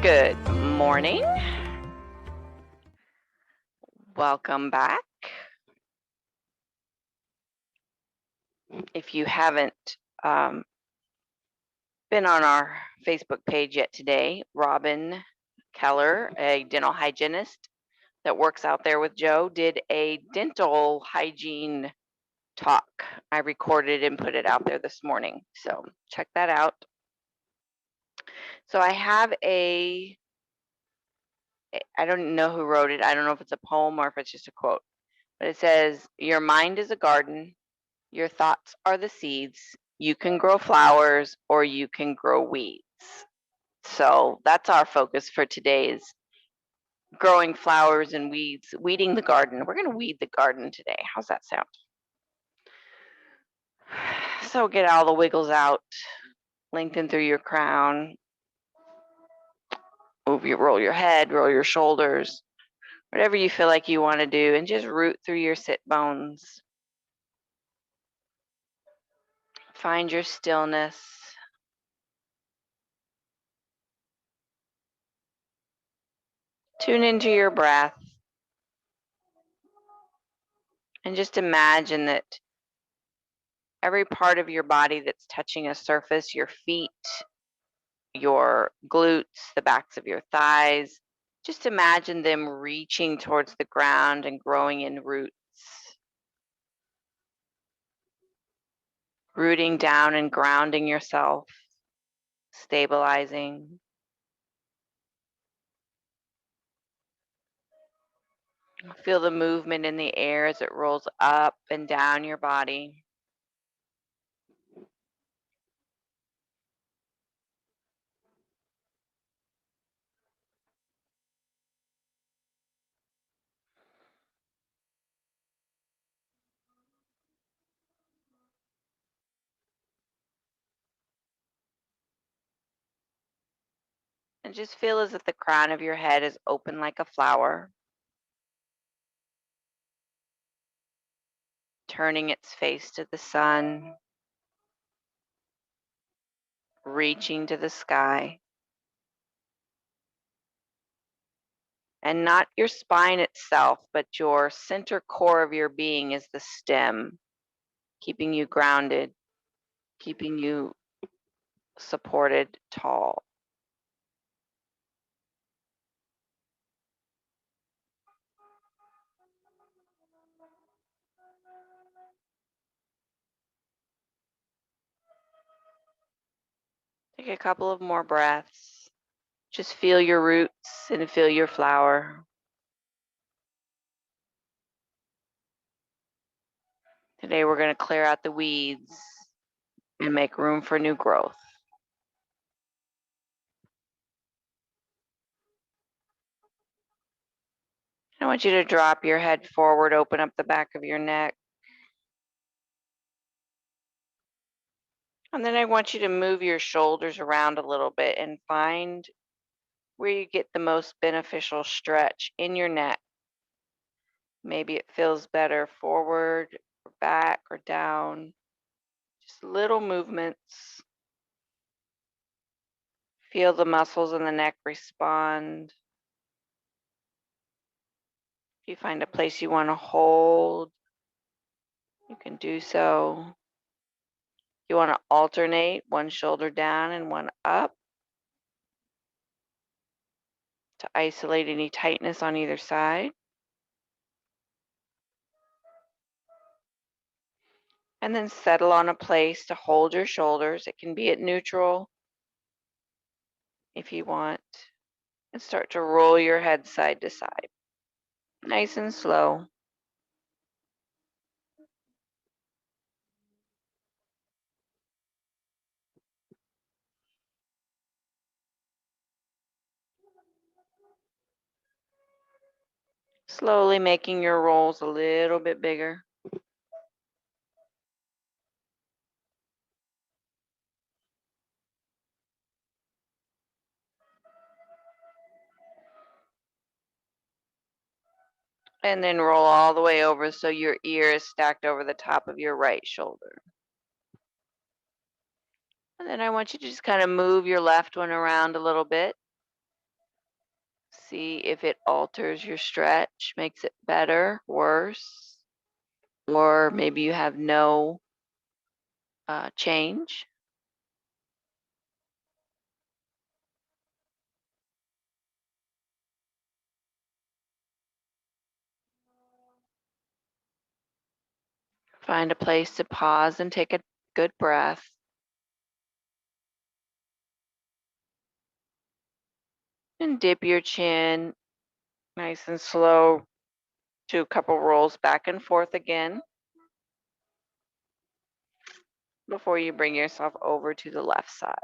Good morning. Welcome back. If you haven't been on our Facebook page yet today, Robin Keller, a dental hygienist that works out there with Joe, did a dental hygiene talk. I recorded and put it out there this morning, so check that out. So I have I don't know who wrote it. I don't know if it's a poem or if it's just a quote, but it says, "Your mind is a garden. Your thoughts are the seeds. You can grow flowers or you can grow weeds." So that's our focus for today, is growing flowers and weeds, weeding the garden. We're going to weed the garden today. How's that sound? So get all the wiggles out, lengthen through your crown, roll your head, roll your shoulders, whatever you feel like you want to do, and just root through your sit bones. Find your stillness. Tune into your breath. And just imagine that every part of your body that's touching a surface, your feet, your glutes, the backs of your thighs, just imagine them reaching towards the ground and growing in roots. Rooting down and grounding yourself, stabilizing. Feel the movement in the air as it rolls up and down your body. And just feel as if the crown of your head is open like a flower, turning its face to the sun, reaching to the sky. And not your spine itself, but your center core of your being is the stem, keeping you grounded, keeping you supported tall. Take a couple of more breaths. Just feel your roots and feel your flower. Today we're going to clear out the weeds and make room for new growth. I want you to drop your head forward, open up the back of your neck. And then I want you to move your shoulders around a little bit and find where you get the most beneficial stretch in your neck. Maybe it feels better forward or back or down. Just little movements. Feel the muscles in the neck respond. If you find a place you want to hold, you can do so. You want to alternate one shoulder down and one up to isolate any tightness on either side. And then settle on a place to hold your shoulders. It can be at neutral if you want. And start to roll your head side to side. Nice and slow. Slowly making your rolls a little bit bigger. And then roll all the way over so your ear is stacked over the top of your right shoulder. And then I want you to just kind of move your left one around a little bit. See if it alters your stretch, makes it better, worse, or maybe you have no change. Find a place to pause and take a good breath. And dip your chin nice and slow to a couple rolls back and forth again before you bring yourself over to the left side.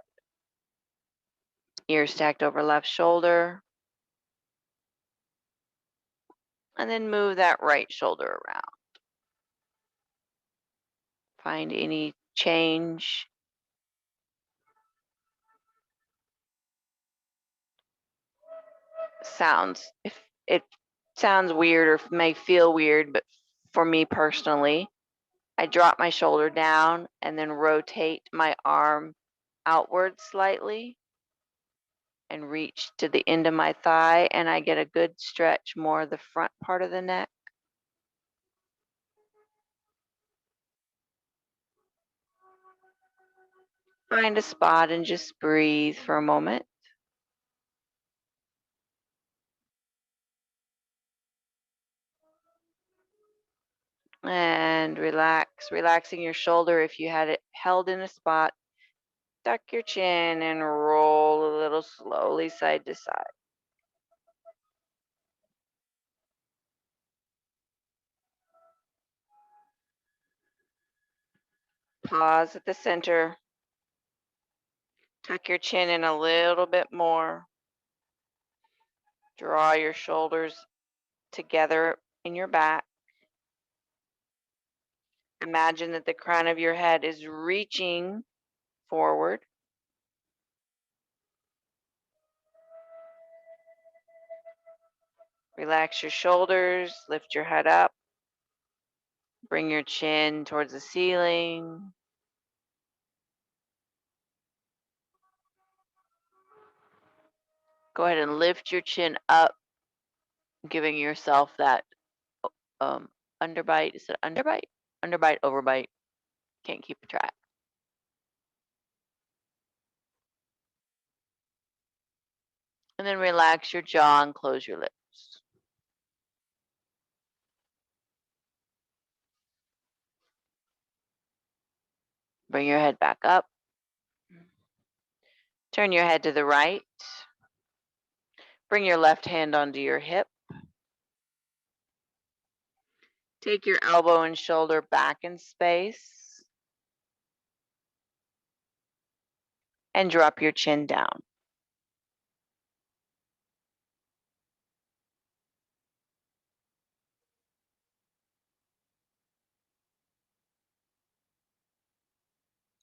Ear stacked over left shoulder. And then move that right shoulder around. Find any change. Sounds. If it sounds weird or may feel weird, but for me personally, I drop my shoulder down and then rotate my arm outward slightly and reach to the end of my thigh, and I get a good stretch more of the front part of the neck. Find a spot and just breathe for a moment. And relax, relaxing your shoulder if you had it held in a spot. Tuck your chin and roll a little slowly side to side. Pause at the center. Tuck your chin in a little bit more. Draw your shoulders together in your back. Imagine that the crown of your head is reaching forward. Relax your shoulders, lift your head up. Bring your chin towards the ceiling. Go ahead and lift your chin up, giving yourself that underbite. Is it underbite? Underbite, overbite. Can't keep track. And then relax your jaw and close your lips. Bring your head back up. Turn your head to the right. Bring your left hand onto your hip. Take your elbow and shoulder back in space. And drop your chin down.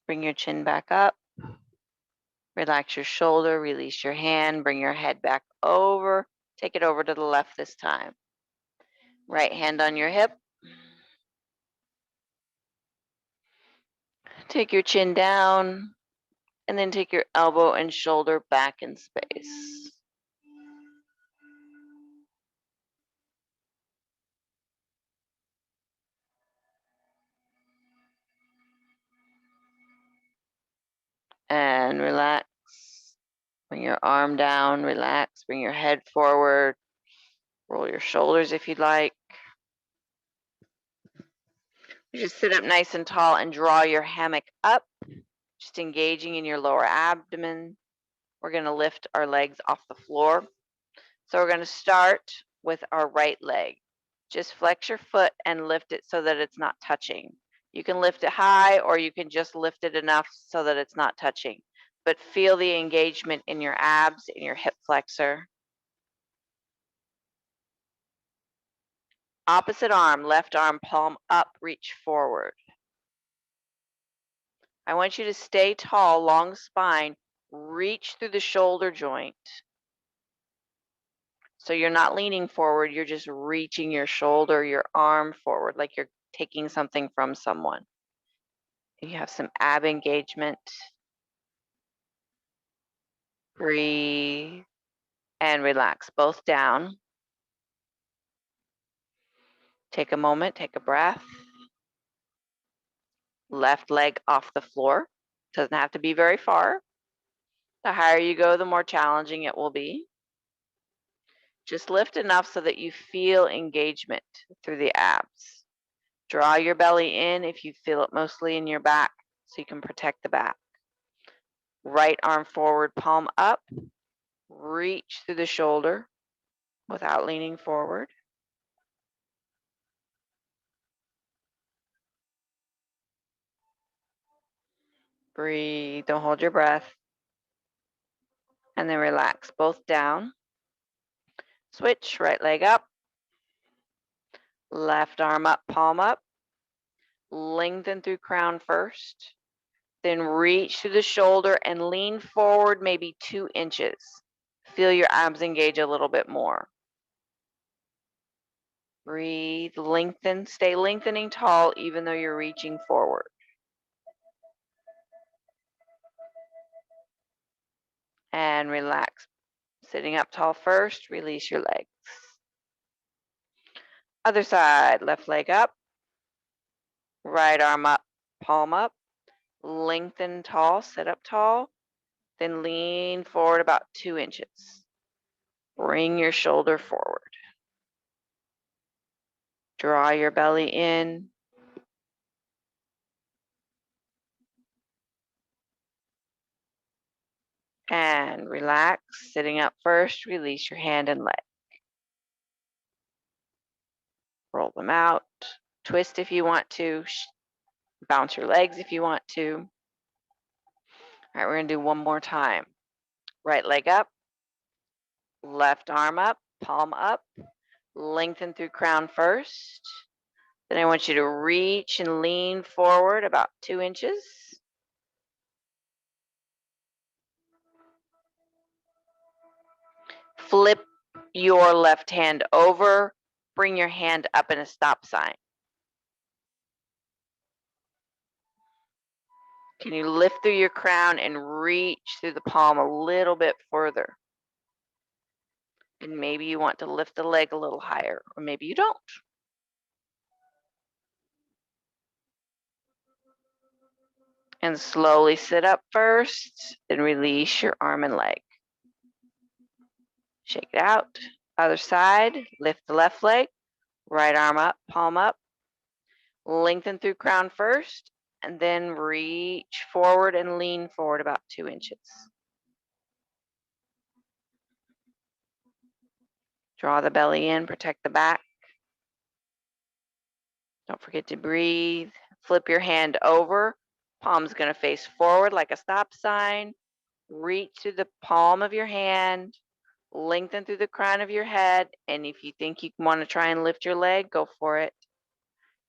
Bring your chin back up. Relax your shoulder, release your hand, bring your head back over. Take it over to the left this time. Right hand on your hip. Take your chin down, and then take your elbow and shoulder back in space. And relax. Bring your arm down, relax, bring your head forward. Roll your shoulders if you'd like. You just sit up nice and tall and draw your hammock up, just engaging in your lower abdomen. We're going to lift our legs off the floor. So we're going to start with our right leg. Just flex your foot and lift it so that it's not touching. You can lift it high or you can just lift it enough so that it's not touching. But feel the engagement in your abs, in your hip flexor. Opposite arm, left arm, palm up, reach forward. I want you to stay tall, long spine, reach through the shoulder joint. So you're not leaning forward, you're just reaching your shoulder, your arm forward, like you're taking something from someone. You have some ab engagement. Breathe. and relax both down. Take a moment, take a breath. Left leg off the floor. Doesn't have to be very far. The higher you go, the more challenging it will be. Just lift enough so that you feel engagement through the abs. Draw your belly in if you feel it mostly in your back so you can protect the back. Right arm forward, palm up. Reach through the shoulder without leaning forward. Breathe, don't hold your breath. And then relax both down. Switch, right leg up. Left arm up, palm up. Lengthen through crown first. Then reach through the shoulder and lean forward maybe 2 inches. Feel your abs engage a little bit more. Breathe, lengthen, stay lengthening tall even though you're reaching forward. And relax. Sitting up tall first, release your legs. Other side, left leg up. Right arm up, palm up. Lengthen tall, sit up tall. Then lean forward about 2 inches. Bring your shoulder forward. Draw your belly in. And relax, sitting up first, release your hand and leg. Roll them out, twist if you want to, bounce your legs if you want to. All right, we're gonna do one more time. Right leg up, left arm up, palm up, lengthen through crown first. Then I want you to reach and lean forward about 2 inches. Flip your left hand over, bring your hand up in a stop sign. Can you lift through your crown and reach through the palm a little bit further? And maybe you want to lift the leg a little higher, or maybe you don't. And slowly sit up first, then release your arm and leg. Shake it out. Other side, lift the left leg, right arm up, palm up. Lengthen through crown first, and then reach forward and lean forward about 2 inches. Draw the belly in, protect the back. Don't forget to breathe. Flip your hand over. Palm's going to face forward like a stop sign. Reach through the palm of your hand. Lengthen through the crown of your head. And if you think you want to try and lift your leg, go for it.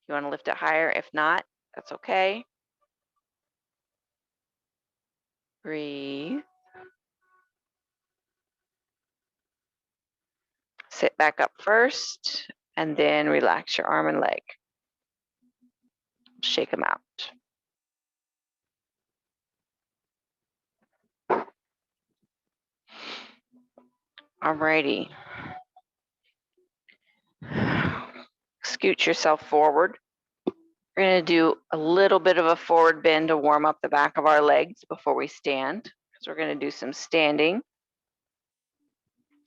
You want to lift it higher. If not, that's okay. Breathe. Sit back up first, and then relax your arm and leg. Shake them out. Alrighty. Scoot yourself forward. We're going to do a little bit of a forward bend to warm up the back of our legs before we stand. So we're going to do some standing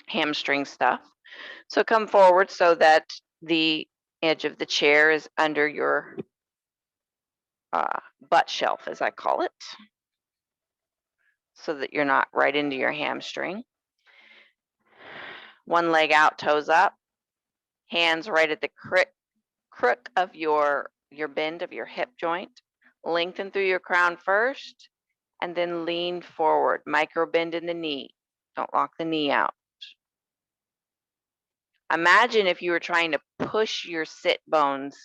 hamstring stuff. So come forward so that the edge of the chair is under your butt shelf, as I call it, so that you're not right into your hamstring. One leg out, toes up, hands right at the crook of your bend of your hip joint. Lengthen through your crown first, and then lean forward. Micro bend in the knee. Don't lock the knee out. Imagine if you were trying to push your sit bones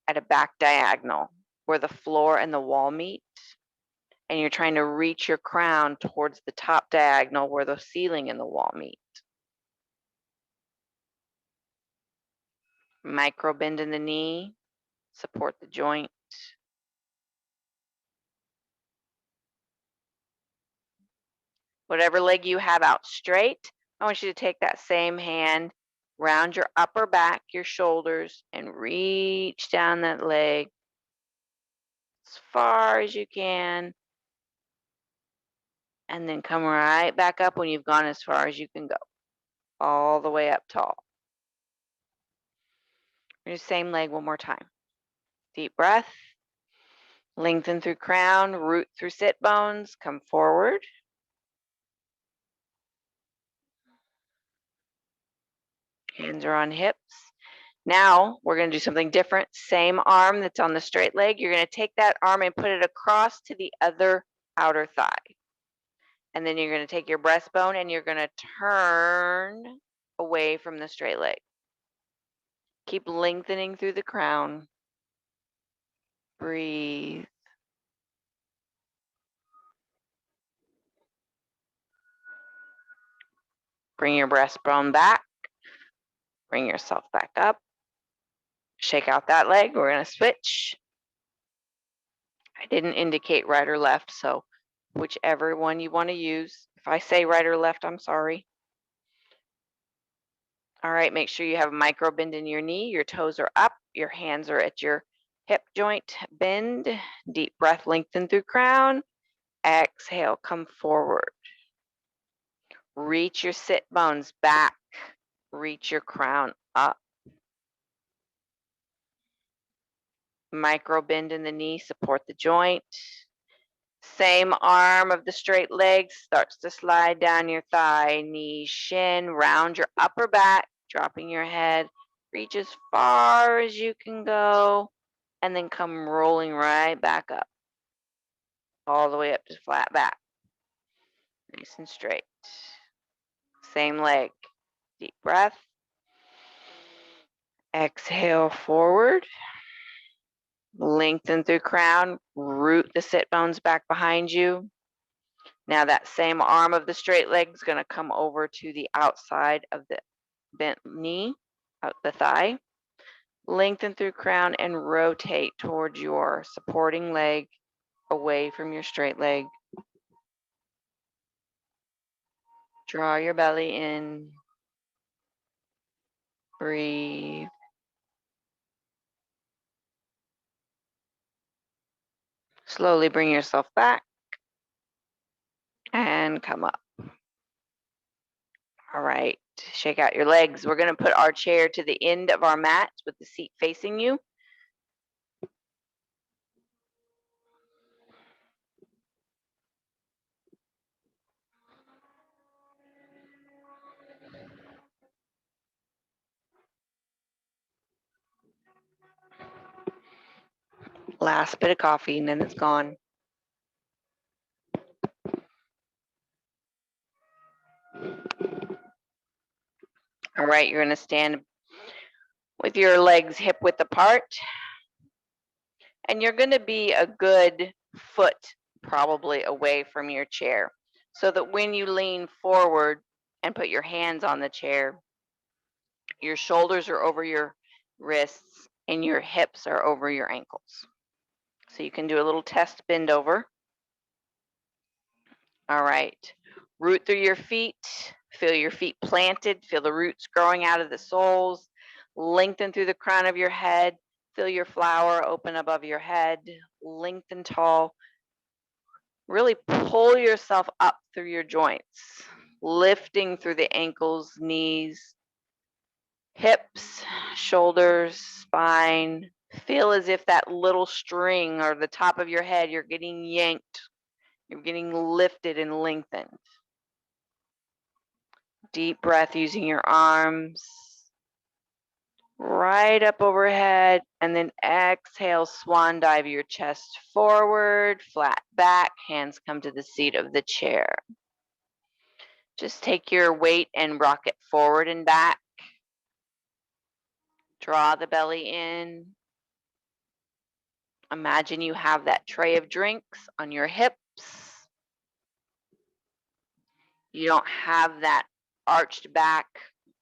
at a back diagonal where the floor and the wall meet, and you're trying to reach your crown towards the top diagonal where the ceiling and the wall meet. Micro bend in the knee, support the joint. Whatever leg you have out straight, I want you to take that same hand, round your upper back, your shoulders, and reach down that leg as far as you can. And then come right back up when you've gone as far as you can go, all the way up tall. Your same leg one more time. Deep breath. Lengthen through crown, root through sit bones, come forward. Hands are on hips. Now we're going to do something different. Same arm that's on the straight leg. You're going to take that arm and put it across to the other outer thigh. And then you're going to take your breastbone and you're going to turn away from the straight leg. Keep lengthening through the crown. Breathe. Bring your breastbone back. Bring yourself back up. Shake out that leg. We're going to switch. I didn't indicate right or left, so whichever one you want to use. If I say right or left, I'm sorry. All right, make sure you have a micro bend in your knee. Your toes are up. Your hands are at your hip joint. Bend. Deep breath, lengthen through crown. Exhale, come forward. Reach your sit bones back. Reach your crown up. Micro bend in the knee, support the joint. Same arm of the straight leg starts to slide down your thigh, knee, shin, round your upper back, dropping your head. Reach as far as you can go, and then come rolling right back up, all the way up to flat back. Nice and straight. Same leg. Deep breath. Exhale forward. Lengthen through crown. Root the sit bones back behind you. Now that same arm of the straight leg is going to come over to the outside of the bent knee, out the thigh. Lengthen through crown and rotate towards your supporting leg, away from your straight leg. Draw your belly in. Breathe. Slowly bring yourself back and come up. All right, shake out your legs. We're going to put our chair to the end of our mat with the seat facing you. Last bit of coffee and then it's gone. All right, you're going to stand with your legs hip width apart. And you're going to be a good foot probably away from your chair, so that when you lean forward and put your hands on the chair, your shoulders are over your wrists and your hips are over your ankles. So you can do a little test bend over. All right. Root through your feet. Feel your feet planted. Feel the roots growing out of the soles. Lengthen through the crown of your head. Feel your flower open above your head. Lengthen tall. Really pull yourself up through your joints, lifting through the ankles, knees, hips, shoulders, spine. Feel as if that little string or the top of your head, you're getting yanked. You're getting lifted and lengthened. Deep breath using your arms. Right up overhead, and then exhale, swan dive your chest forward, flat back, hands come to the seat of the chair. Just take your weight and rock it forward and back. Draw the belly in. Imagine you have that tray of drinks on your hips. You don't have that arched back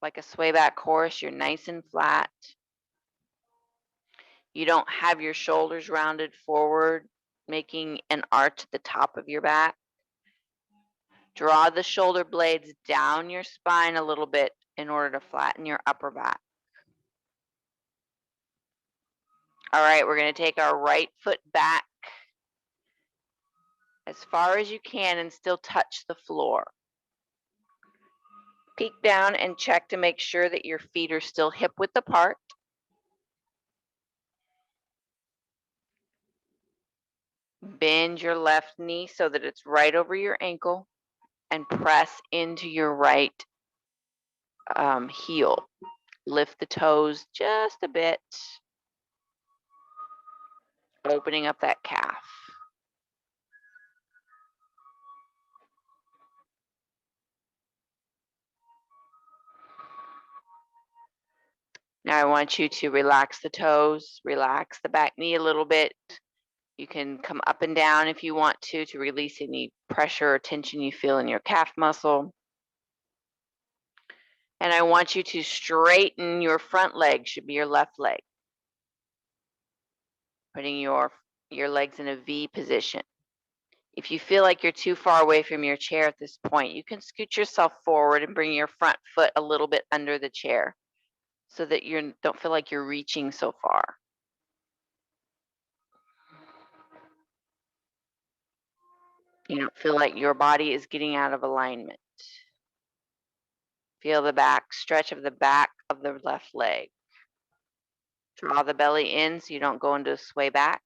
like a sway back horse. You're nice and flat. You don't have your shoulders rounded forward, making an arch at the top of your back. Draw the shoulder blades down your spine a little bit in order to flatten your upper back. All right, we're going to take our right foot back as far as you can and still touch the floor. Peek down and check to make sure that your feet are still hip width apart. Bend your left knee so that it's right over your ankle and press into your right heel. Lift the toes just a bit, opening up that calf. Now I want you to relax the toes, relax the back knee a little bit. You can come up and down if you want to release any pressure or tension you feel in your calf muscle. And I want you to straighten your front leg, should be your left leg. Putting your legs in a V position. If you feel like you're too far away from your chair at this point, you can scoot yourself forward and bring your front foot a little bit under the chair so that you don't feel like you're reaching so far. You don't feel like your body is getting out of alignment. Feel the back stretch of the back of the left leg. Draw the belly in so you don't go into a sway back.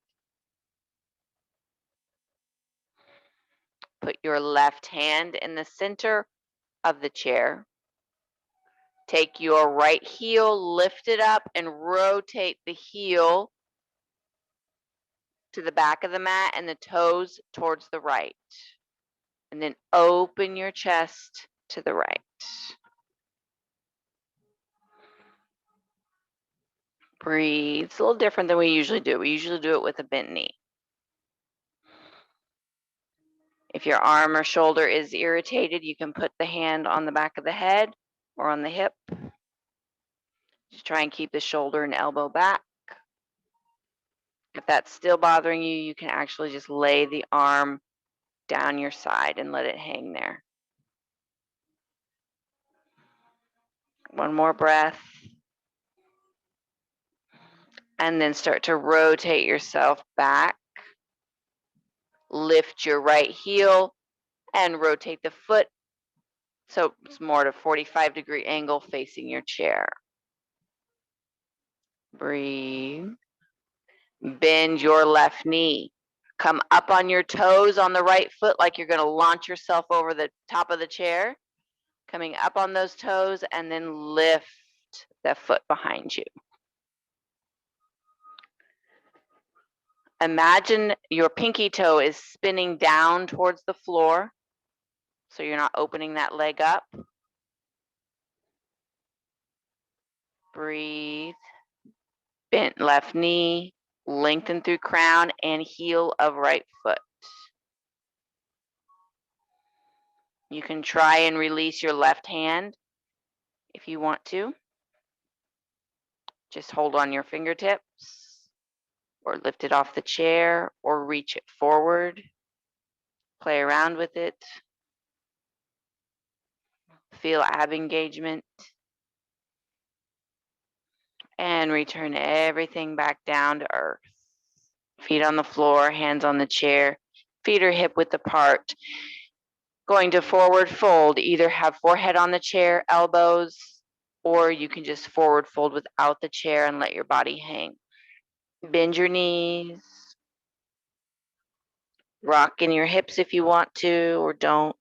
Put your left hand in the center of the chair. Take your right heel, lift it up, and rotate the heel to the back of the mat and the toes towards the right. And then open your chest to the right. Breathe. It's a little different than we usually do. We usually do it with a bent knee. If your arm or shoulder is irritated, you can put the hand on the back of the head or on the hip. Just try and keep the shoulder and elbow back. If that's still bothering you, you can actually just lay the arm down your side and let it hang there. One more breath. And then start to rotate yourself back. Lift your right heel and rotate the foot so it's more at a 45-degree angle facing your chair. Breathe. Bend your left knee. Come up on your toes on the right foot like you're going to launch yourself over the top of the chair. Coming up on those toes and then lift the foot behind you. Imagine your pinky toe is spinning down towards the floor, so you're not opening that leg up. Breathe. Bent left knee, lengthen through crown and heel of right foot. You can try and release your left hand if you want to. Just hold on your fingertips or lift it off the chair or reach it forward. Play around with it. Feel ab engagement. And return everything back down to earth. Feet on the floor, hands on the chair. Feet are hip width apart. Going to forward fold. Either have forehead on the chair, elbows, or you can just forward fold without the chair and let your body hang. Bend your knees. Rock in your hips if you want to or don't.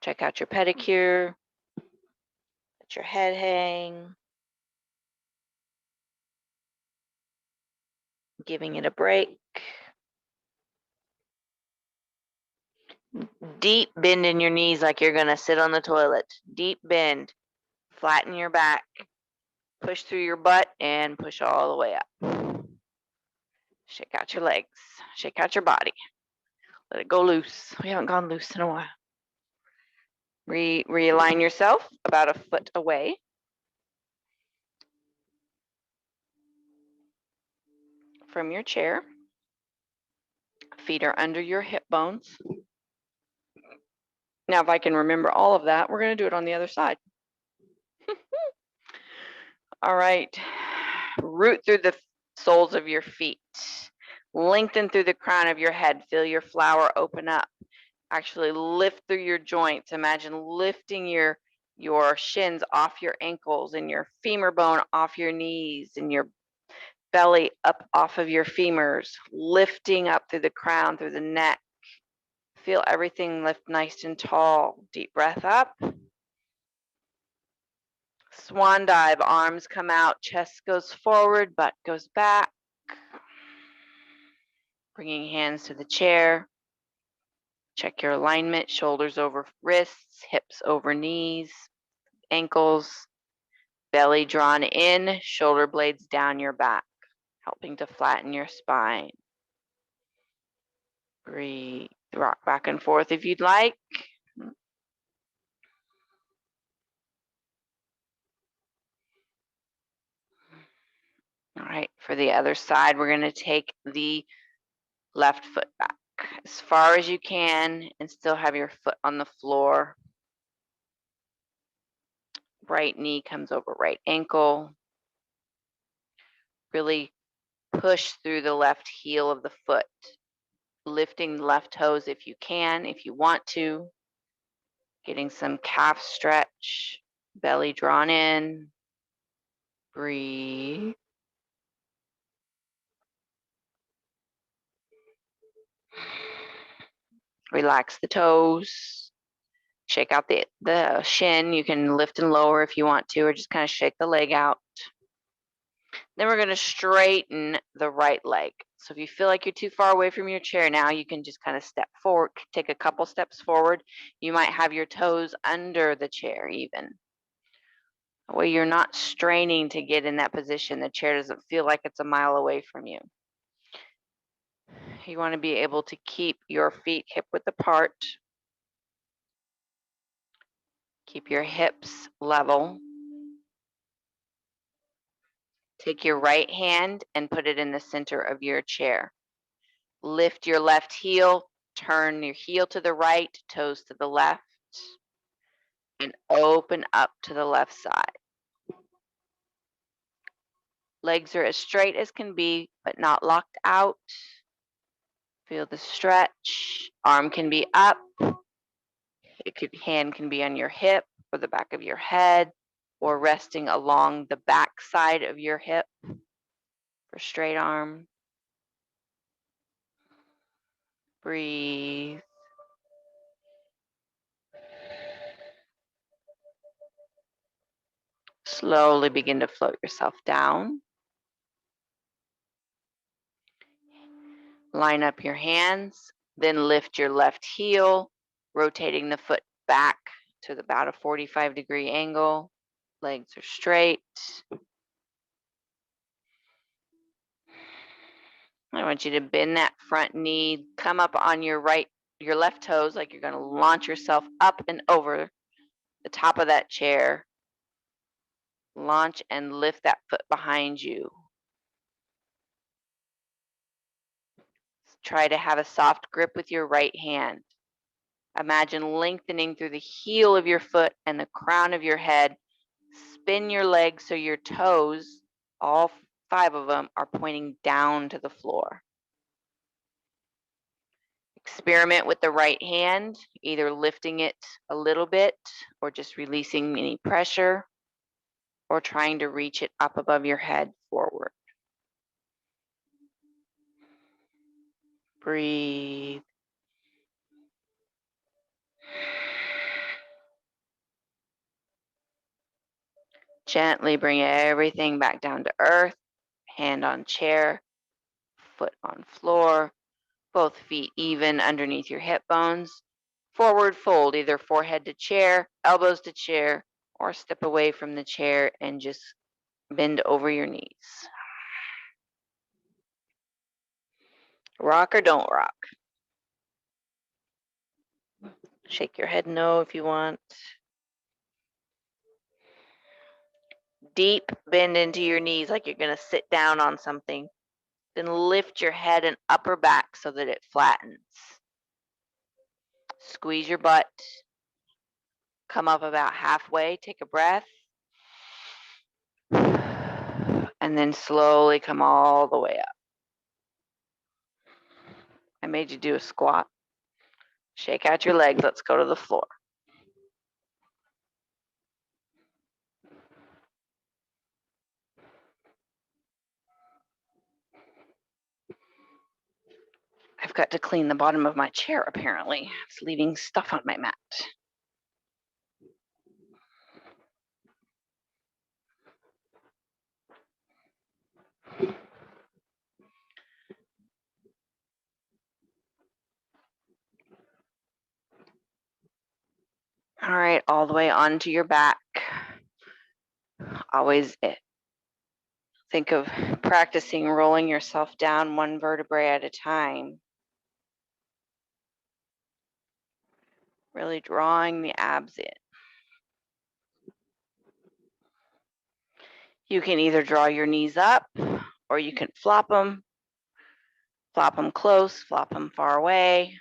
Check out your pedicure. Let your head hang. Giving it a break. Deep bend in your knees like you're going to sit on the toilet. Deep bend. Flatten your back. Push through your butt and push all the way up. Shake out your legs. Shake out your body. Let it go loose. We haven't gone loose in a while. Realign yourself about a foot away. From your chair. Feet are under your hip bones. Now, if I can remember all of that, we're going to do it on the other side. All right. Root through the soles of your feet. Lengthen through the crown of your head. Feel your flower open up. Actually lift through your joints. Imagine lifting your shins off your ankles and your femur bone off your knees and your belly up off of your femurs, lifting up through the crown, through the neck. Feel everything lift nice and tall. Deep breath up. Swan dive, arms come out, chest goes forward, butt goes back. Bringing hands to the chair. Check your alignment, shoulders over wrists, hips over knees, ankles, belly drawn in, shoulder blades down your back, helping to flatten your spine. Breathe, rock back and forth if you'd like. All right, for the other side, we're going to take the left foot back as far as you can and still have your foot on the floor. Right knee comes over right ankle. Really push through the left heel of the foot, lifting the left toes if you can, if you want to. Getting some calf stretch, belly drawn in. Breathe. Relax the toes. Shake out the shin. You can lift and lower if you want to, or just kind of shake the leg out. Then we're going to straighten the right leg. So if you feel like you're too far away from your chair now, you can just kind of step forward, take a couple steps forward. You might have your toes under the chair even. That way you're not straining to get in that position. The chair doesn't feel like it's a mile away from you. You want to be able to keep your feet hip width apart. Keep your hips level. Take your right hand and put it in the center of your chair. Lift your left heel, turn your heel to the right, toes to the left, and open up to the left side. Legs are as straight as can be, but not locked out. Feel the stretch. Arm can be up. Hand can be on your hip or the back of your head, or resting along the back side of your hip for straight arm. Breathe. Slowly begin to float yourself down. Line up your hands, then lift your left heel, rotating the foot back to about a 45-degree angle. Legs are straight. I want you to bend that front knee, come up on your left toes like you're going to launch yourself up and over the top of that chair. Launch and lift that foot behind you. Try to have a soft grip with your right hand. Imagine lengthening through the heel of your foot and the crown of your head. Spin your legs so your toes, all 5 of them, are pointing down to the floor. Experiment with the right hand, either lifting it a little bit or just releasing any pressure, or trying to reach it up above your head forward. Breathe. Gently bring everything back down to earth. Hand on chair, foot on floor, both feet even underneath your hip bones. Forward fold, either forehead to chair, elbows to chair, or step away from the chair and just bend over your knees. Rock or don't rock. Shake your head no if you want. Deep bend into your knees like you're going to sit down on something. Then lift your head and upper back so that it flattens. Squeeze your butt. come up about halfway, take a breath, and then slowly come all the way up. I made you do a squat. Shake out your legs. Let's go to the floor. I've got to clean the bottom of my chair, apparently. It's leaving stuff on my mat. All right, all the way onto your back. Always it. Think of practicing rolling yourself down one vertebrae at a time. Really drawing the abs in. You can either draw your knees up or you can flop them close, flop them far away.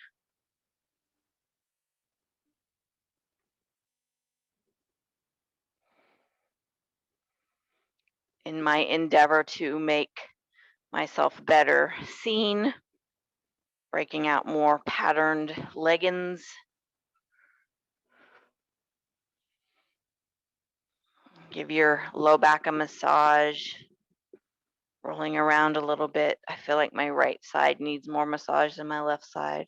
In my endeavor to make myself better seen, breaking out more patterned leggings. Give your low back a massage, rolling around a little bit. I feel like my right side needs more massage than my left side.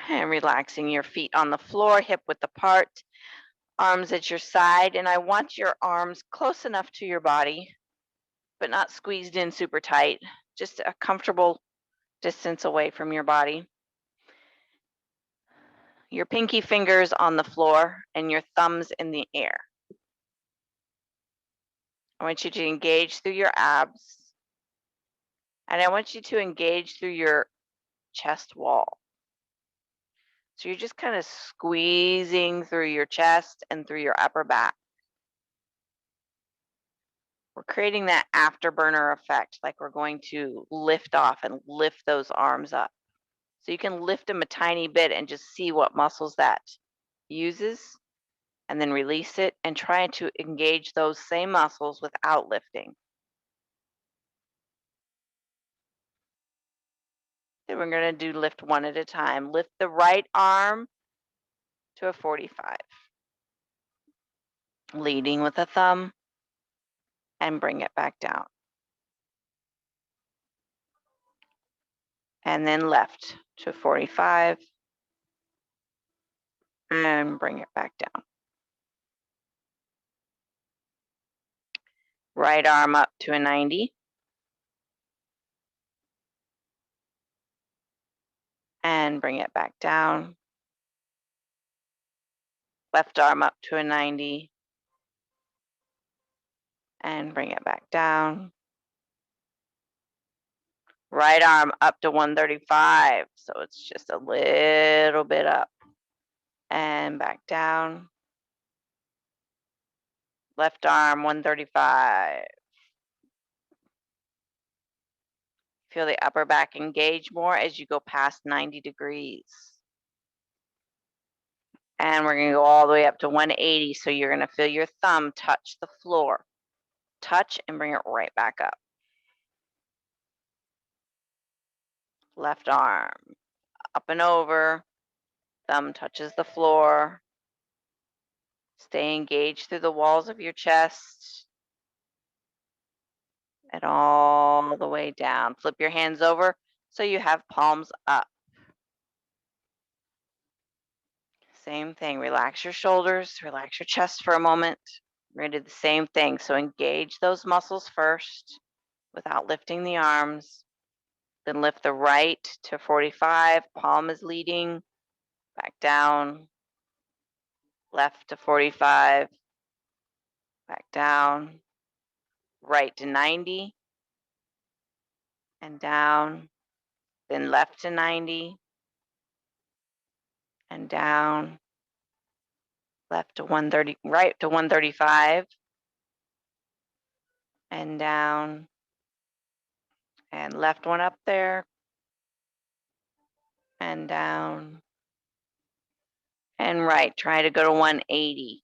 And relaxing your feet on the floor, hip width apart, arms at your side. And I want your arms close enough to your body, but not squeezed in super tight, just a comfortable distance away from your body. Your pinky fingers on the floor and your thumbs in the air. I want you to engage through your abs. And I want you to engage through your chest wall. So you're just kind of squeezing through your chest and through your upper back. We're creating that afterburner effect, like we're going to lift off and lift those arms up. So you can lift them a tiny bit and just see what muscles that uses, and then release it and try to engage those same muscles without lifting. Then we're going to do lift one at a time. Lift the right arm to a 45. Leading with a thumb and bring it back down. And then left to 45 and bring it back down. Right arm up to a 90 and bring it back down. Left arm up to a 90 and bring it back down. Right arm up to 135, so it's just a little bit up and back down. Left arm 135. Feel the upper back engage more as you go past 90 degrees. And we're going to go all the way up to 180, so you're going to feel your thumb touch the floor. Touch and bring it right back up. Left arm up and over. Thumb touches the floor. Stay engaged through the walls of your chest and all the way down. Flip your hands over so you have palms up. Same thing. Relax your shoulders, relax your chest for a moment. We're going to do the same thing. So engage those muscles first without lifting the arms. Then lift the right to 45, palm is leading, back down, left to 45, back down, right to 90, and down, then left to 90, and down, left to 130, right to 135, and down, and left one up there, and down and right. Try to go to 180.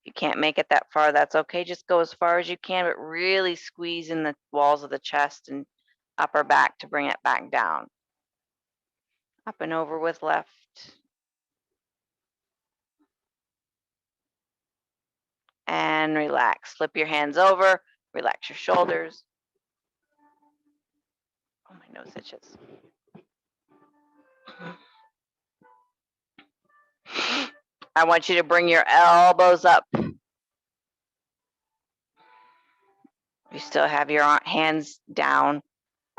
If you can't make it that far, that's okay. Just go as far as you can, but really squeeze in the walls of the chest and upper back to bring it back down. Up and over with left. And relax. Flip your hands over. Relax your shoulders. Oh, my nose itches. I want you to bring your elbows up. You still have your hands down,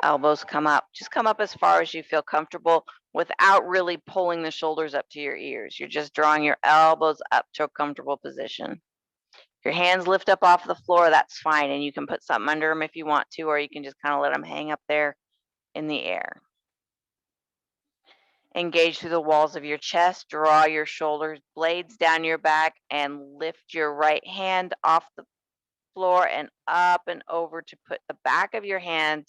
elbows come up. Just come up as far as you feel comfortable without really pulling the shoulders up to your ears. You're just drawing your elbows up to a comfortable position. If your hands lift up off the floor, that's fine, and you can put something under them if you want to, or you can just kind of let them hang up there in the air. Engage through the walls of your chest, draw your shoulders blades down your back, and lift your right hand off the floor and up and over to put the back of your hand.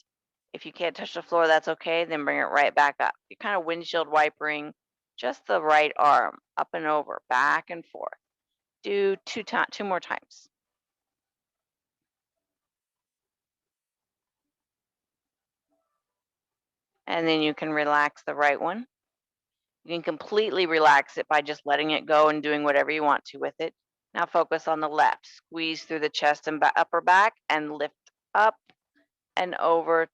If you can't touch the floor, that's okay. Then bring it right back up. You're kind of windshield wipering just the right arm up and over, back and forth. Do two more times. And then you can relax the right one. You can completely relax it by just letting it go and doing whatever you want to with it. Now focus on the left. Squeeze through the chest and upper back and lift up and over,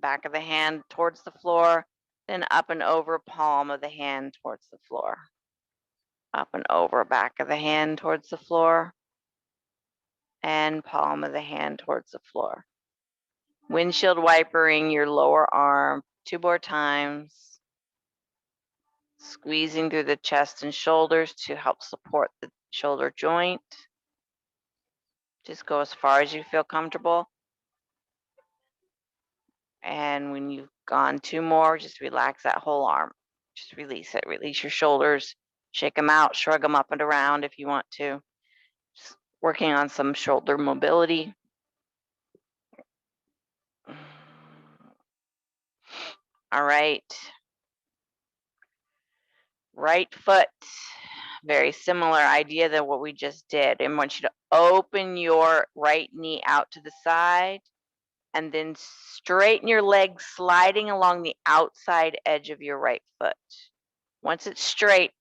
back of the hand towards the floor, then up and over, palm of the hand towards the floor. Up and over, back of the hand towards the floor, and palm of the hand towards the floor. Windshield wipering your lower arm 2 more times. Squeezing through the chest and shoulders to help support the shoulder joint. Just go as far as you feel comfortable. And when you've gone 2 more, just relax that whole arm. Just release it. Release your shoulders. Shake them out. Shrug them up and around if you want to. Just working on some shoulder mobility. All right. Right foot. Very similar idea than what we just did. I want you to open your right knee out to the side and then straighten your leg sliding along the outside edge of your right foot. Once it's straight,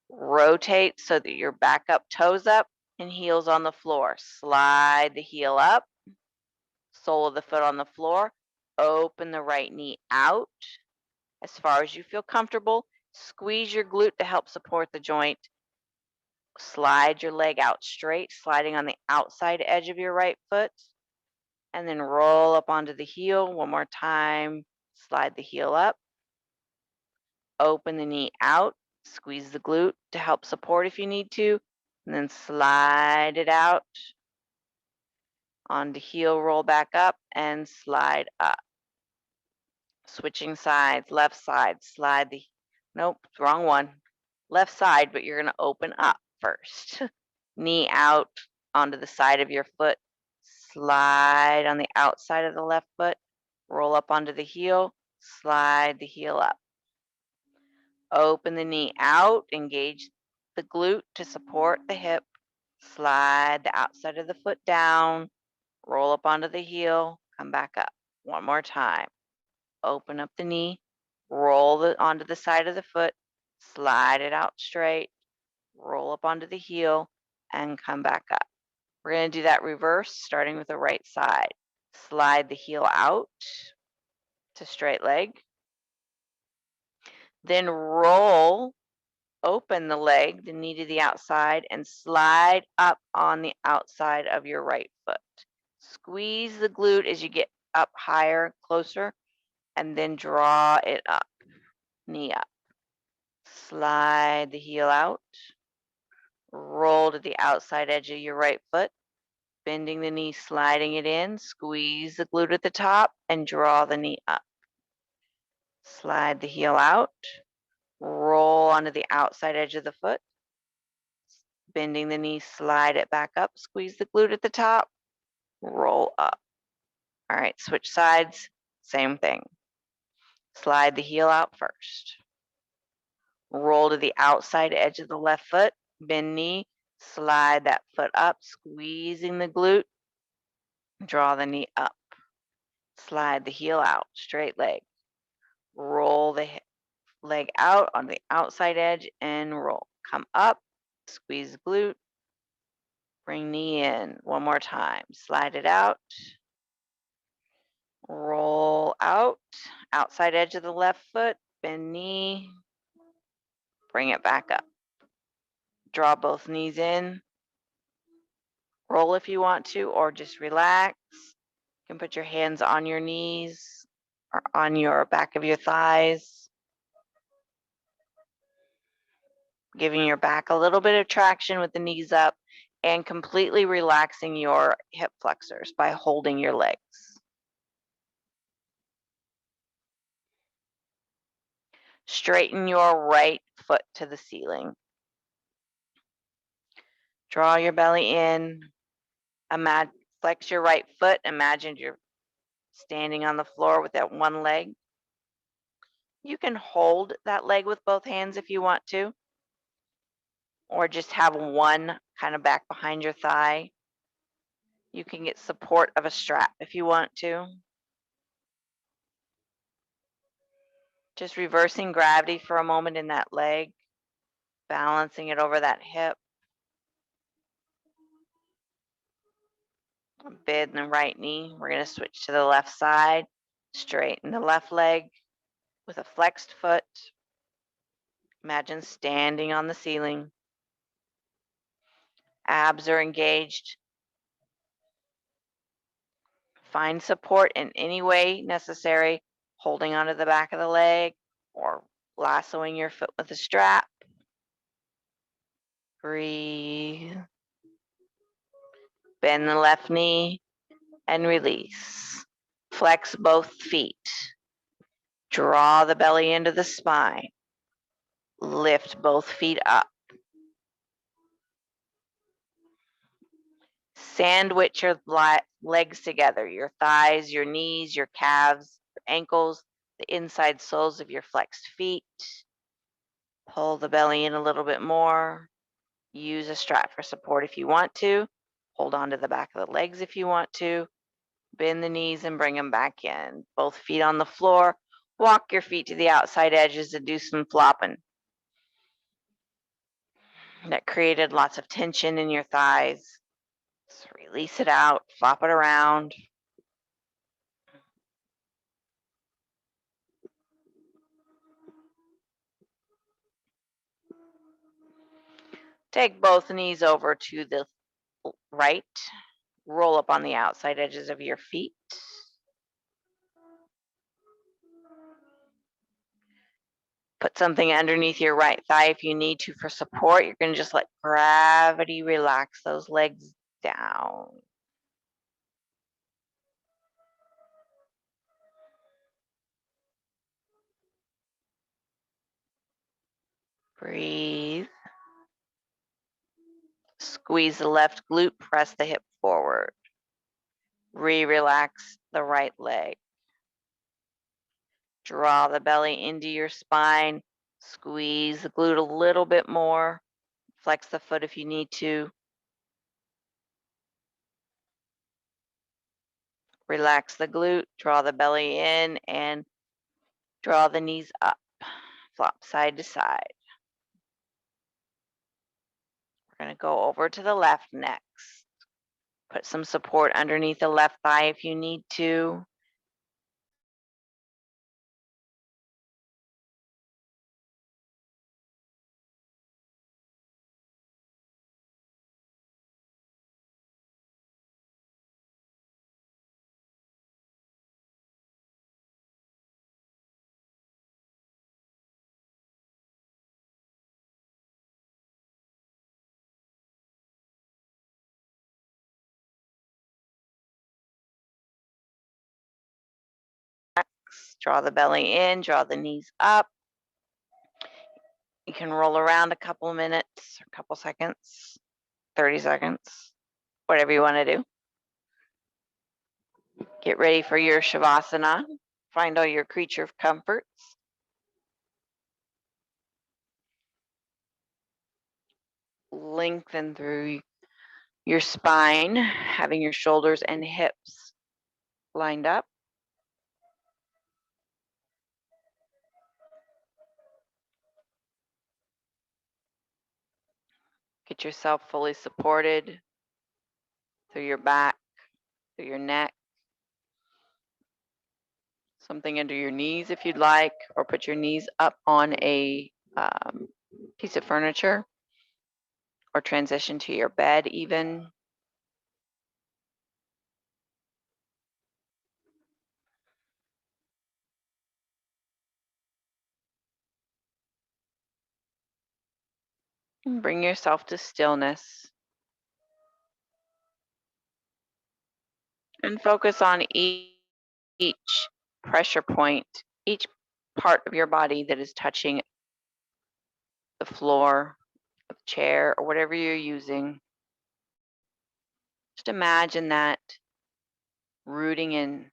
rotate so that your back up, toes up, and heels on the floor. Slide the heel up, sole of the foot on the floor. Open the right knee out as far as you feel comfortable. Squeeze your glute to help support the joint. Slide your leg out straight, sliding on the outside edge of your right foot. And then roll up onto the heel one more time. Slide the heel up. Open the knee out. Squeeze the glute to help support if you need to. And then slide it out. Onto heel, roll back up and slide up. Switching sides, left side, slide the, nope, wrong one. Left side, but you're going to open up first. Knee out onto the side of your foot. Slide on the outside of the left foot. Roll up onto the heel. Slide the heel up. Open the knee out. Engage the glute to support the hip. Slide the outside of the foot down. Roll up onto the heel. Come back up. One more time. Open up the knee. Roll onto the side of the foot. Slide it out straight. Roll up onto the heel and come back up. We're going to do that reverse, starting with the right side. Slide the heel out to straight leg. Then roll, open the leg, the knee to the outside, and slide up on the outside of your right foot. Squeeze the glute as you get up higher, closer, and then draw it up, knee up. Slide the heel out. Roll to the outside edge of your right foot. Bending the knee, sliding it in, squeeze the glute at the top, and draw the knee up. Slide the heel out, roll onto the outside edge of the foot. Bending the knee, slide it back up, squeeze the glute at the top, roll up. All right, switch sides, same thing. Slide the heel out first. Roll to the outside edge of the left foot, bend knee, slide that foot up, squeezing the glute, draw the knee up, slide the heel out, straight leg. Roll the leg out on the outside edge and roll. Come up, squeeze glute, bring knee in. One more time, slide it out, roll out, outside edge of the left foot, bend knee, bring it back up. Draw both knees in. Roll if you want to, or just relax. You can put your hands on your knees or on your back of your thighs, giving your back a little bit of traction with the knees up and completely relaxing your hip flexors by holding your legs. Straighten your right foot to the ceiling. Draw your belly in. Flex your right foot. Imagine you're standing on the floor with that one leg. You can hold that leg with both hands if you want to, or just have one kind of back behind your thigh. You can get support of a strap if you want to. Just reversing gravity for a moment in that leg, balancing it over that hip. Bend the right knee. We're going to switch to the left side. Straighten the left leg with a flexed foot. Imagine standing on the ceiling. Abs are engaged. Find support in any way necessary, holding onto the back of the leg or lassoing your foot with a strap. Breathe. Bend the left knee and release. Flex both feet. Draw the belly into the spine. Lift both feet up. Sandwich your legs together, your thighs, your knees, your calves, your ankles, the inside soles of your flexed feet. Pull the belly in a little bit more. Use a strap for support if you want to. Hold on to the back of the legs if you want to. Bend the knees and bring them back in. Both feet on the floor. Walk your feet to the outside edges and do some flopping. That created lots of tension in your thighs. So release it out, flop it around. Take both knees over to the right. Roll up on the outside edges of your feet. Put something underneath your right thigh if you need to for support. You're going to just let gravity relax those legs down. Breathe. Squeeze the left glute, press the hip forward. Relax the right leg. Draw the belly into your spine. Squeeze the glute a little bit more. Flex the foot if you need to. Relax the glute, draw the belly in, and draw the knees up. Flop side to side. We're going to go over to the left next. Put some support underneath the left thigh if you need to. Draw the belly in, draw the knees up. You can roll around a couple of minutes, a couple seconds, 30 seconds, whatever you want to do. Get ready for your shavasana. Find all your creature of comforts. lengthen through your spine, having your shoulders and hips lined up. Get yourself fully supported through your back, through your neck, something under your knees if you'd like, or put your knees up on a piece of furniture, or transition to your bed even. And bring yourself to stillness. And focus on each pressure point, each part of your body that is touching the floor, the chair, or whatever you're using. Just imagine that rooting in,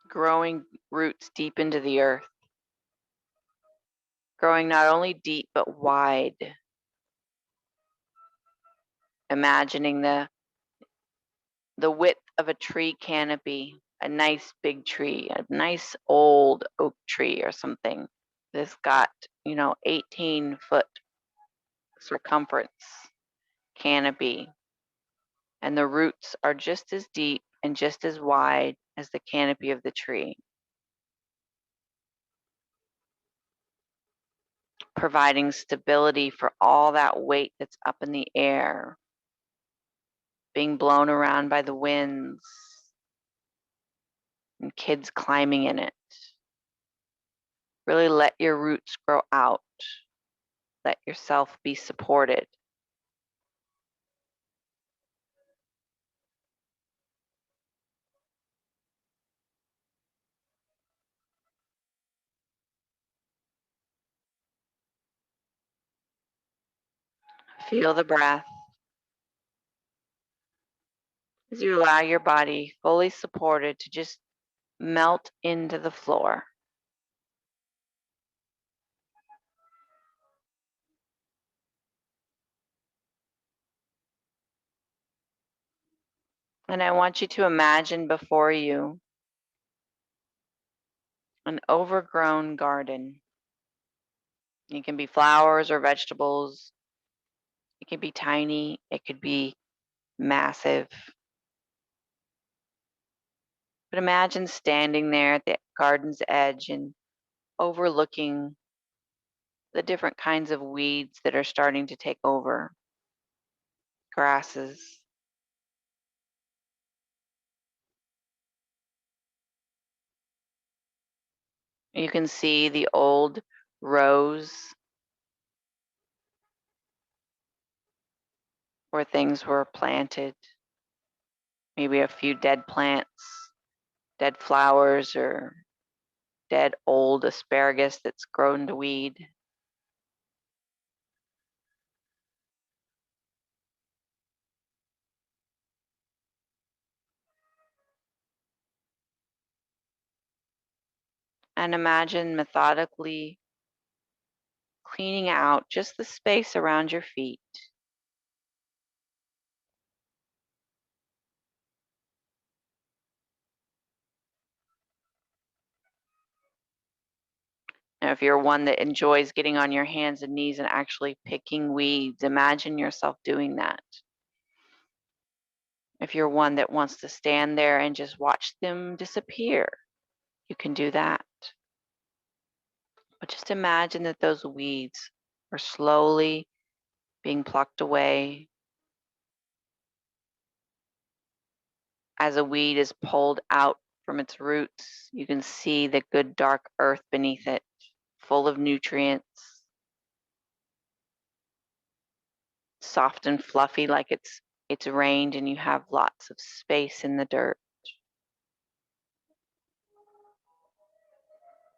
growing roots deep into the earth, growing not only deep but wide. Imagining the width of a tree canopy, a nice big tree, a nice old oak tree or something that's got, 18-foot circumference canopy, and the roots are just as deep and just as wide as the canopy of the tree, providing stability for all that weight that's up in the air, being blown around by the winds, and kids climbing in it. Really let your roots grow out. Let yourself be supported. Feel the breath as you allow your body fully supported to just melt into the floor. And I want you to imagine before you an overgrown garden. It can be flowers or vegetables. It can be tiny. It could be massive. But imagine standing there at the garden's edge and overlooking the different kinds of weeds that are starting to take over, grasses. You can see the old rows where things were planted, maybe a few dead plants, dead flowers, or dead old asparagus that's grown to weed. And imagine methodically cleaning out just the space around your feet. Now, if you're one that enjoys getting on your hands and knees and actually picking weeds, imagine yourself doing that. If you're one that wants to stand there and just watch them disappear, you can do that. But just imagine that those weeds are slowly being plucked away. As a weed is pulled out from its roots, you can see the good dark earth beneath it, full of nutrients, soft and fluffy like it's rained and you have lots of space in the dirt.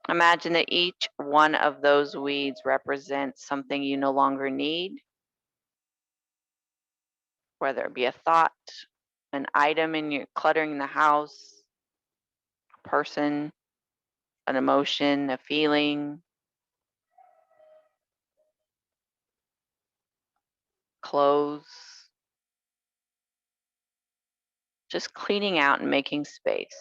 Imagine that each one of those weeds represents something you no longer need, whether it be a thought, an item in your cluttering the house, a person, an emotion, a feeling. clothes. Just cleaning out and making space.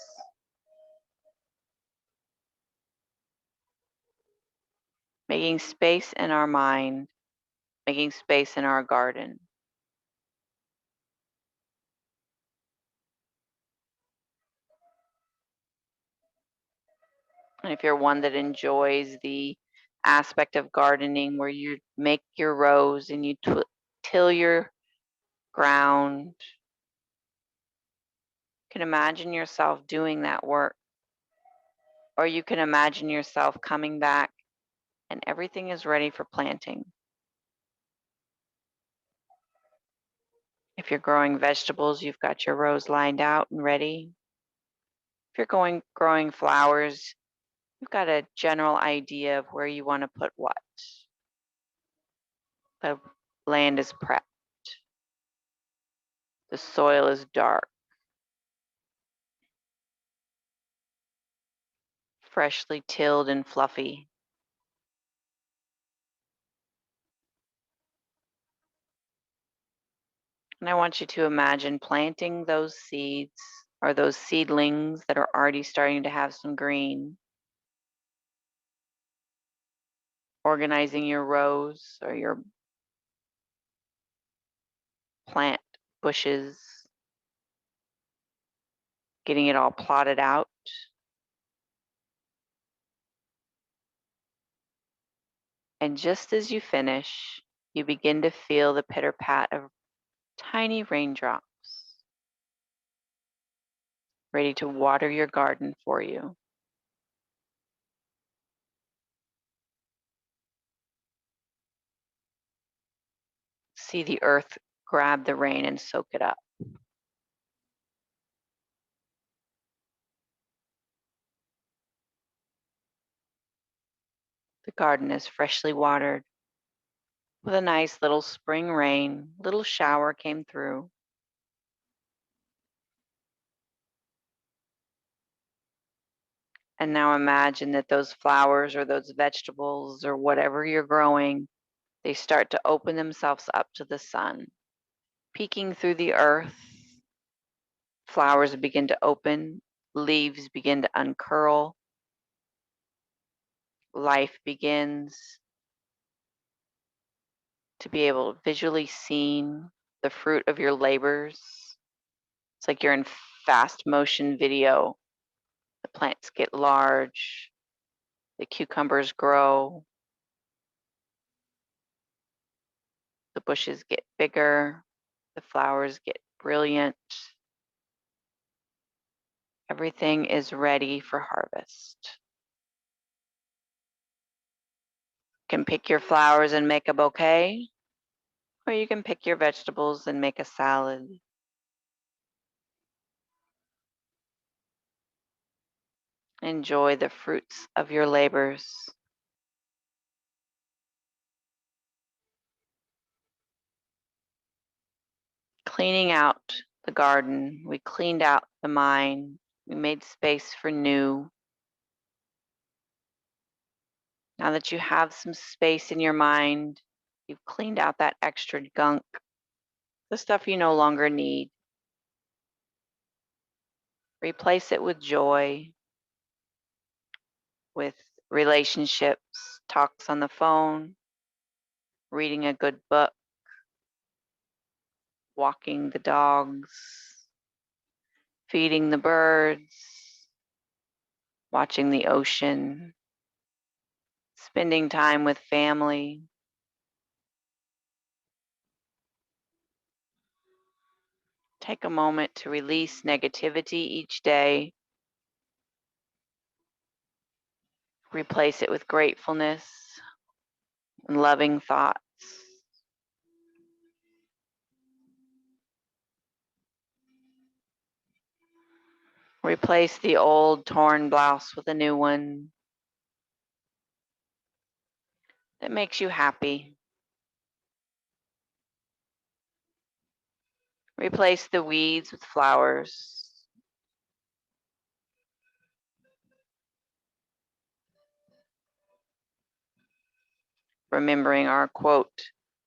Making space in our mind, making space in our garden. And if you're one that enjoys the aspect of gardening where you make your rows and you till your ground, you can imagine yourself doing that work. Or you can imagine yourself coming back and everything is ready for planting. If you're growing vegetables, you've got your rows lined out and ready. If you're growing flowers, you've got a general idea of where you want to put what. The land is prepped. The soil is dark, freshly tilled and fluffy. And I want you to imagine planting those seeds or those seedlings that are already starting to have some green. Organizing your rows or your plant bushes, getting it all plotted out. And just as you finish, you begin to feel the pitter-pat of tiny raindrops ready to water your garden for you. See the earth grab the rain and soak it up. The garden is freshly watered with a nice little spring rain. Little shower came through. And now imagine that those flowers or those vegetables or whatever you're growing, they start to open themselves up to the sun, peeking through the earth. Flowers begin to open, leaves begin to uncurl, life begins to be able to visually seen the fruit of your labors. It's like you're in fast motion video. The plants get large, the cucumbers grow, the bushes get bigger, the flowers get brilliant. Everything is ready for harvest. You can pick your flowers and make a bouquet, or you can pick your vegetables and make a salad. Enjoy the fruits of your labors. Cleaning out the garden, we cleaned out the mind, we made space for new. Now that you have some space in your mind, you've cleaned out that extra gunk, the stuff you no longer need. Replace it with joy, with relationships, talks on the phone, reading a good book, walking the dogs, feeding the birds, watching the ocean, spending time with family. Take a moment to release negativity each day. Replace it with gratefulness and loving thoughts. Replace the old torn blouse with a new one that makes you happy. Replace the weeds with flowers. Remembering our quote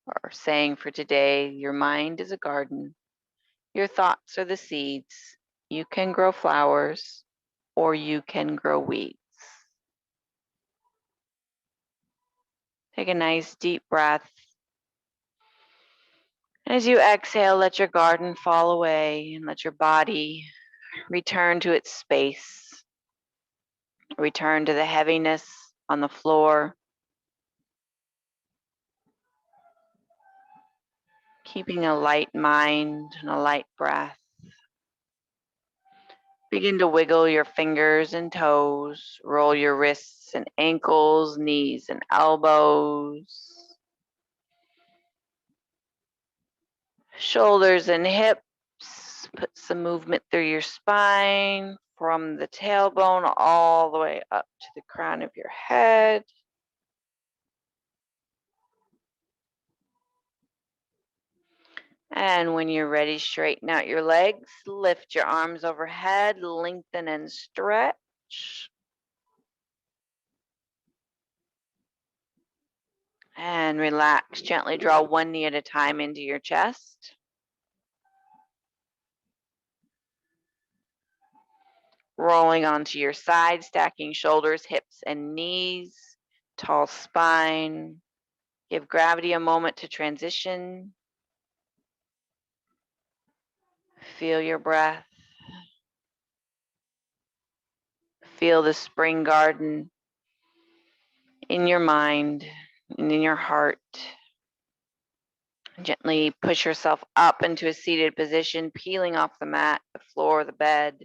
Or saying for today, your mind is a garden. Your thoughts are the seeds. You can grow flowers or you can grow weeds. Take a nice deep breath. As you exhale, let your garden fall away and let your body return to its space. Return to the heaviness on the floor. Keeping a light mind and a light breath. Begin to wiggle your fingers and toes. Roll your wrists and ankles, knees and elbows. Shoulders and hips. Put some movement through your spine from the tailbone all the way up to the crown of your head. And when you're ready, straighten out your legs, lift your arms overhead, lengthen and stretch. And relax, gently draw one knee at a time into your chest. Rolling onto your side, stacking shoulders, hips, and knees, tall spine. Give gravity a moment to transition. Feel your breath. Feel the spring garden in your mind and in your heart. Gently push yourself up into a seated position, peeling off the mat, the floor, the bed.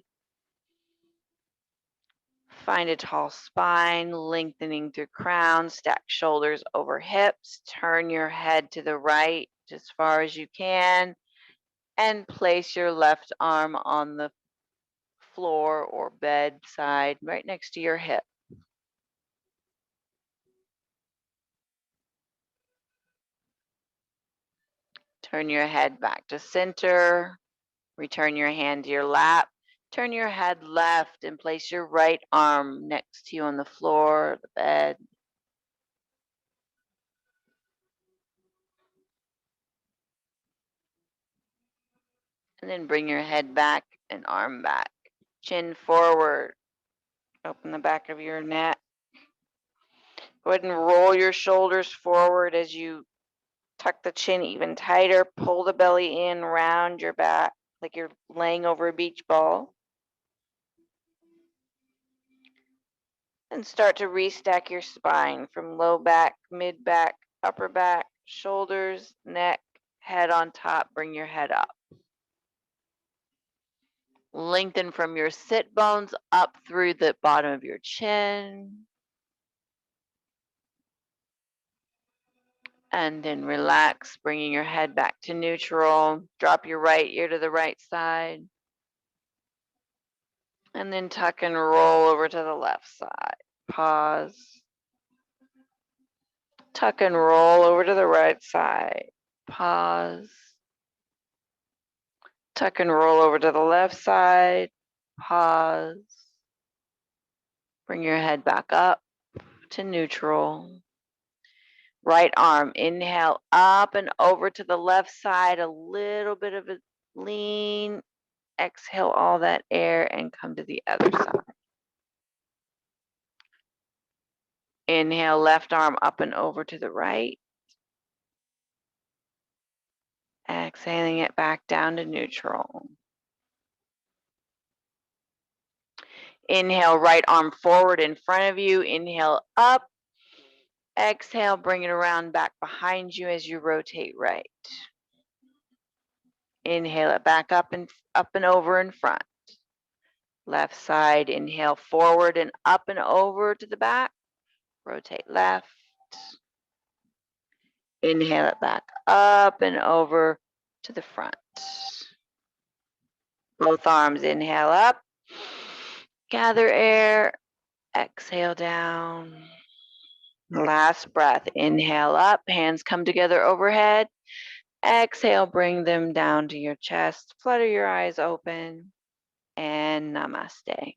Find a tall spine, lengthening through crown, stack shoulders over hips, turn your head to the right as far as you can, and place your left arm on the floor or bed side right next to your hip. Turn your head back to center. Return your hand to your lap. Turn your head left and place your right arm next to you on the floor, the bed. And then bring your head back and arm back. Chin forward. Open the back of your neck. Go ahead and roll your shoulders forward as you tuck the chin even tighter. Pull the belly in, round your back like you're laying over a beach ball. And start to restack your spine from low back, mid back, upper back, shoulders, neck, head on top. Bring your head up. Lengthen from your sit bones up through the bottom of your chin. And then relax, bringing your head back to neutral. Drop your right ear to the right side. And then tuck and roll over to the left side. Pause. Tuck and roll over to the right side. Pause. Tuck and roll over to the left side. Pause. Bring your head back up to neutral. Right arm, inhale up and over to the left side, a little bit of a lean. Exhale all that air and come to the other side. Inhale, left arm up and over to the right. Exhaling it back down to neutral. Inhale, right arm forward in front of you. Inhale up. Exhale, bring it around back behind you as you rotate right. Inhale it back up and over in front. Left side, inhale forward and up and over to the back. Rotate left. Inhale it back up and over to the front. Both arms, inhale up. Gather air. Exhale down. Last breath, inhale up. Hands come together overhead. Exhale, bring them down to your chest. Flutter your eyes open. And namaste.